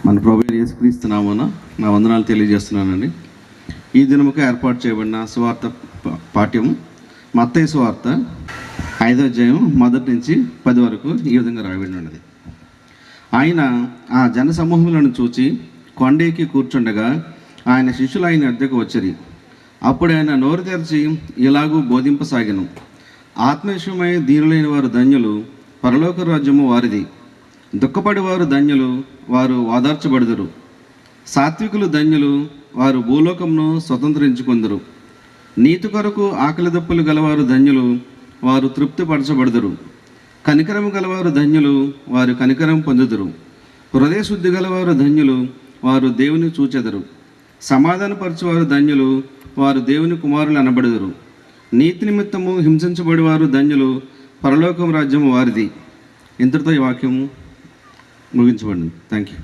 మన ప్రభువైన యేసుక్రీస్తు నామమున నా వందనాలు తెలియజేస్తున్నానండి. ఈ దినముకు ఏర్పాటు చేయబడిన సువార్త పాఠ్యం మత్తయి సువార్త 5వ అధ్యాయం 1 నుంచి 10 వరకు ఈ విధంగా రాయబడి ఉన్నది. ఆయన ఆ జన సమూహములను చూచి కొండెక్కి కూర్చుండగా ఆయన శిష్యులు ఆయన వద్దకు వచ్చిరి. అప్పుడు ఆయన నోరు తెరిచి ఇలాగూ బోధింపసాగెను. ఆత్మవిషయమై దీనులైన వారు ధన్యులు, పరలోక రాజ్యము వారిది. దుఃఖపడి వారు ధన్యులు, వారు ఓదార్చబడుదురు. సాత్వికులు ధన్యులు, వారు భూలోకమును స్వతంత్రించుకొందురు. నీతి కొరకు ఆకలి దప్పులు గలవారు ధన్యులు, వారు తృప్తిపరచబడుదురు. కనికరము గలవారు ధన్యులు, వారు కనికరం పొందుదురు. హృదయ శుద్ధి గలవారు ధన్యులు, వారు దేవుని చూచెదరు. సమాధానపరచువారు ధన్యులు, వారు దేవుని కుమారులు అనబడుదురు. నీతి నిమిత్తము హింసించబడివారు ధన్యులు, పరలోకం రాజ్యము వారిది. ఇంతటితో ఈ వాక్యము ముగించబడింది. Thank you.